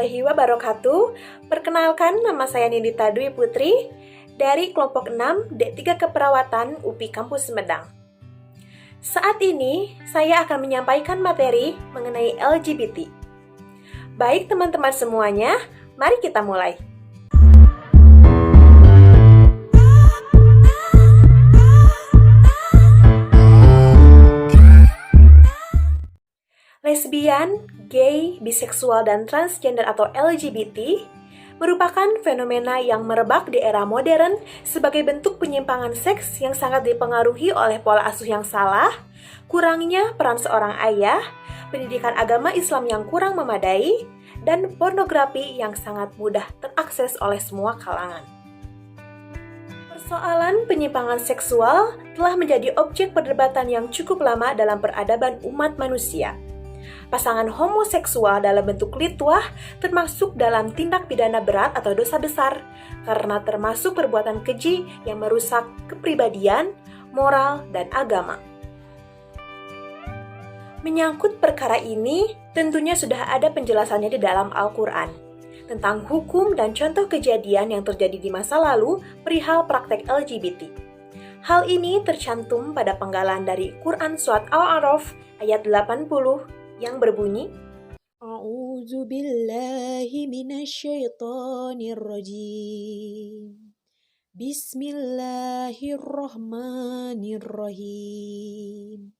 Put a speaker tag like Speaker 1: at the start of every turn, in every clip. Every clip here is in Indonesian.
Speaker 1: warahmatullahi wabarakatuh. Perkenalkan, nama saya Nindita Dwi Putri dari kelompok 6 D3 Keperawatan UPI Kampus Sumedang. Saat ini, saya akan menyampaikan materi mengenai LGBT. Baik teman-teman semuanya, mari kita mulai. Lesbian, gay, biseksual, dan transgender atau LGBT merupakan fenomena yang merebak di era modern sebagai bentuk penyimpangan seks yang sangat dipengaruhi oleh pola asuh yang salah, kurangnya peran seorang ayah, pendidikan agama Islam yang kurang memadai, dan pornografi yang sangat mudah terakses oleh semua kalangan. Persoalan penyimpangan seksual telah menjadi objek perdebatan yang cukup lama dalam peradaban umat manusia. Pasangan homoseksual dalam bentuk litwah termasuk dalam tindak pidana berat atau dosa besar karena termasuk perbuatan keji yang merusak kepribadian, moral, dan agama. Menyangkut perkara ini, tentunya sudah ada penjelasannya di dalam Al-Quran tentang hukum dan contoh kejadian yang terjadi di masa lalu perihal praktek LGBT. Hal ini tercantum pada penggalan dari Quran Surat Al-A'raf ayat 80 yang berbunyi, A'udzu billahi minasyaitonir rajim. Bismillahirrahmanirrahim.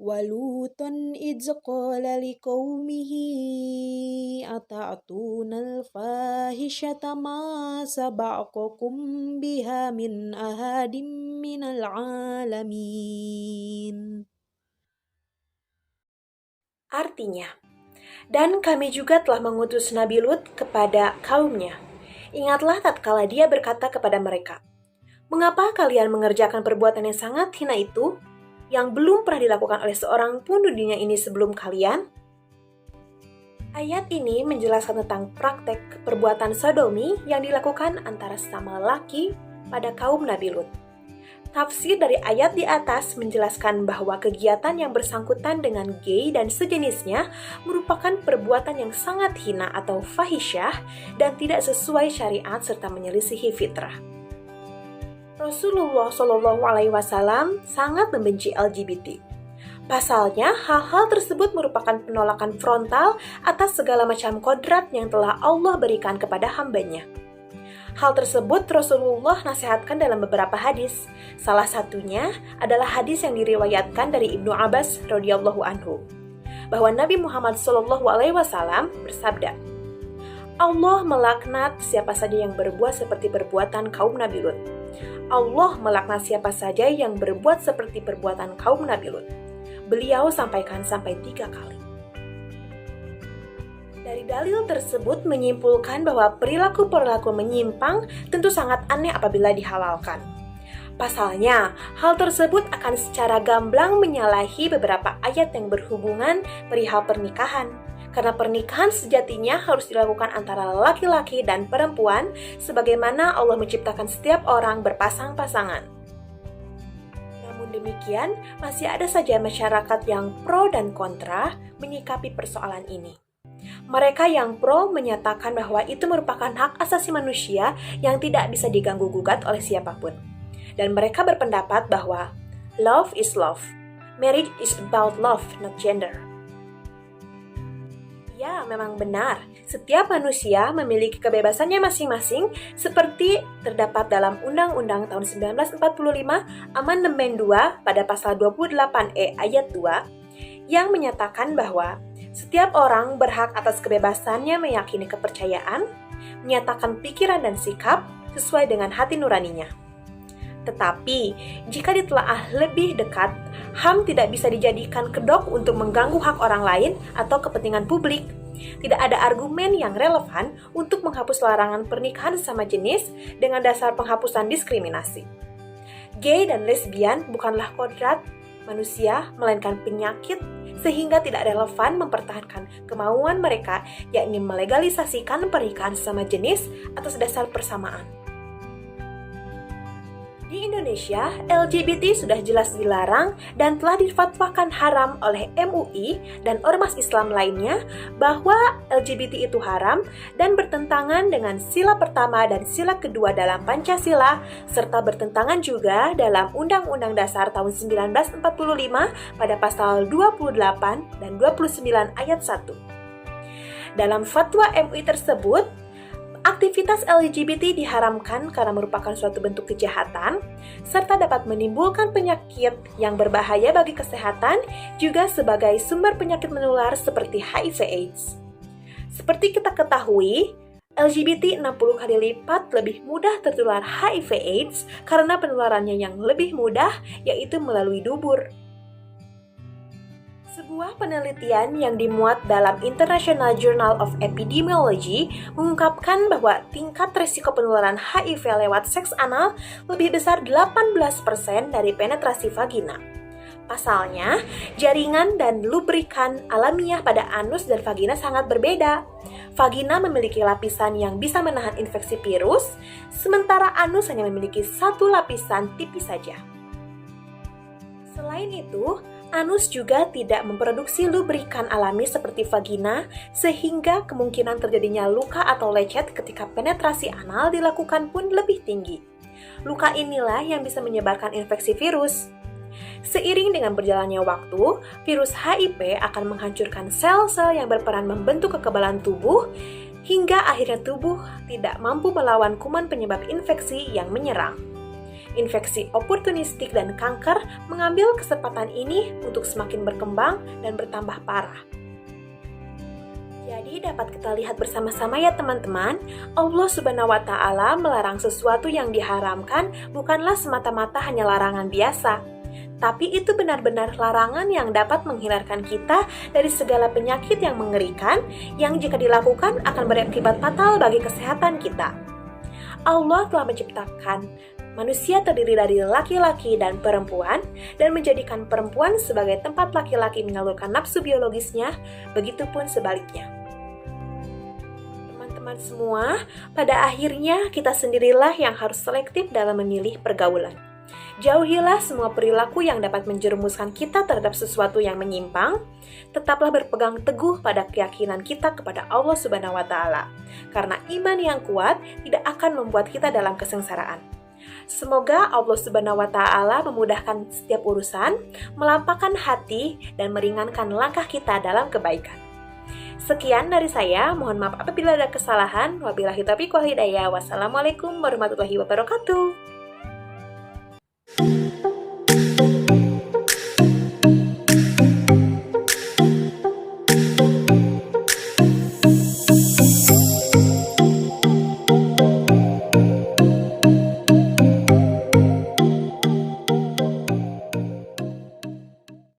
Speaker 1: Walutan idz qala liqaumihi ata'tunal fahisyata ma sabaqakum biha min ahadim minal alamin. Artinya, dan kami juga telah mengutus Nabi Lut kepada kaumnya. Ingatlah tatkala dia berkata kepada mereka, mengapa kalian mengerjakan perbuatan yang sangat hina itu, yang belum pernah dilakukan oleh seorang pun di dunia ini sebelum kalian? Ayat ini menjelaskan tentang praktek perbuatan sodomi yang dilakukan antara sesama lelaki pada kaum Nabi Lut. Tafsir dari ayat di atas menjelaskan bahwa kegiatan yang bersangkutan dengan gay dan sejenisnya merupakan perbuatan yang sangat hina atau fahisyah dan tidak sesuai syariat serta menyelisihi fitrah. Rasulullah SAW sangat membenci LGBT. Pasalnya, hal-hal tersebut merupakan penolakan frontal atas segala macam kodrat yang telah Allah berikan kepada hambanya. Hal tersebut Rasulullah nasihatkan dalam beberapa hadis. Salah satunya adalah hadis yang diriwayatkan dari Ibnu Abbas radhiyallahu anhu, bahwa Nabi Muhammad SAW bersabda, Allah melaknat siapa saja yang berbuat seperti perbuatan kaum Nabi Lut. Allah melaknat siapa saja yang berbuat seperti perbuatan kaum Nabi Lut. Beliau sampaikan sampai 3 kali. Dari dalil tersebut menyimpulkan bahwa perilaku-perilaku menyimpang tentu sangat aneh apabila dihalalkan. Pasalnya, hal tersebut akan secara gamblang menyalahi beberapa ayat yang berhubungan perihal pernikahan. Karena pernikahan sejatinya harus dilakukan antara laki-laki dan perempuan sebagaimana Allah menciptakan setiap orang berpasang-pasangan. Namun demikian, masih ada saja masyarakat yang pro dan kontra menyikapi persoalan ini. Mereka yang pro menyatakan bahwa itu merupakan hak asasi manusia yang tidak bisa diganggu-gugat oleh siapapun. Dan mereka berpendapat bahwa love is love. Marriage is about love, not gender. Ya, memang benar. Setiap manusia memiliki kebebasannya masing-masing seperti terdapat dalam Undang-Undang tahun 1945 Amandemen 2 pada pasal 28E ayat 2 yang menyatakan bahwa setiap orang berhak atas kebebasannya meyakini kepercayaan, menyatakan pikiran dan sikap sesuai dengan hati nuraninya. Tetapi, jika ditelaah lebih dekat, HAM tidak bisa dijadikan kedok untuk mengganggu hak orang lain atau kepentingan publik. Tidak ada argumen yang relevan untuk menghapus larangan pernikahan sesama jenis dengan dasar penghapusan diskriminasi. Gay dan lesbian bukanlah kodrat manusia, melainkan penyakit, sehingga tidak relevan mempertahankan kemauan mereka, yakni melegalisasikan pernikahan sesama jenis atas dasar persamaan. Di Indonesia, LGBT sudah jelas dilarang dan telah difatwakan haram oleh MUI dan ormas Islam lainnya bahwa LGBT itu haram dan bertentangan dengan sila pertama dan sila kedua dalam Pancasila, serta bertentangan juga dalam Undang-Undang Dasar tahun 1945 pada pasal 28 dan 29 ayat 1. Dalam fatwa MUI tersebut, aktivitas LGBT diharamkan karena merupakan suatu bentuk kejahatan, serta dapat menimbulkan penyakit yang berbahaya bagi kesehatan, juga sebagai sumber penyakit menular seperti HIV/AIDS. Seperti kita ketahui, LGBT 60 kali lipat lebih mudah tertular HIV/AIDS karena penularannya yang lebih mudah, yaitu melalui dubur. Sebuah penelitian yang dimuat dalam International Journal of Epidemiology mengungkapkan bahwa tingkat risiko penularan HIV lewat seks anal lebih besar 18% dari penetrasi vagina. Pasalnya, jaringan dan lubrikan alamiah pada anus dan vagina sangat berbeda. Vagina memiliki lapisan yang bisa menahan infeksi virus, sementara anus hanya memiliki satu lapisan tipis saja. Selain itu, anus juga tidak memproduksi lubrikan alami seperti vagina, sehingga kemungkinan terjadinya luka atau lecet ketika penetrasi anal dilakukan pun lebih tinggi. Luka inilah yang bisa menyebarkan infeksi virus. Seiring dengan berjalannya waktu, virus HIV akan menghancurkan sel-sel yang berperan membentuk kekebalan tubuh, hingga akhirnya tubuh tidak mampu melawan kuman penyebab infeksi yang menyerang. Infeksi oportunistik dan kanker mengambil kesempatan ini untuk semakin berkembang dan bertambah parah. Jadi dapat kita lihat bersama-sama ya teman-teman, Allah Subhanahu wa Ta'ala melarang sesuatu yang diharamkan bukanlah semata-mata hanya larangan biasa, tapi itu benar-benar larangan yang dapat menghindarkan kita dari segala penyakit yang mengerikan yang jika dilakukan akan berakibat fatal bagi kesehatan kita. Allah telah menciptakan manusia terdiri dari laki-laki dan perempuan dan menjadikan perempuan sebagai tempat laki-laki menyalurkan nafsu biologisnya, begitupun sebaliknya. Teman-teman semua, pada akhirnya kita sendirilah yang harus selektif dalam memilih pergaulan. Jauhilah semua perilaku yang dapat menjerumuskan kita terhadap sesuatu yang menyimpang. Tetaplah berpegang teguh pada keyakinan kita kepada Allah Subhanahu wa Ta'ala, karena iman yang kuat tidak akan membuat kita dalam kesengsaraan. Semoga Allah Subhanahu wa Ta'ala memudahkan setiap urusan, melampahkan hati, dan meringankan langkah kita dalam kebaikan. Sekian dari saya, mohon maaf apabila ada kesalahan. Wabillahi taufiq wal hidayah. Wassalamualaikum warahmatullahi wabarakatuh.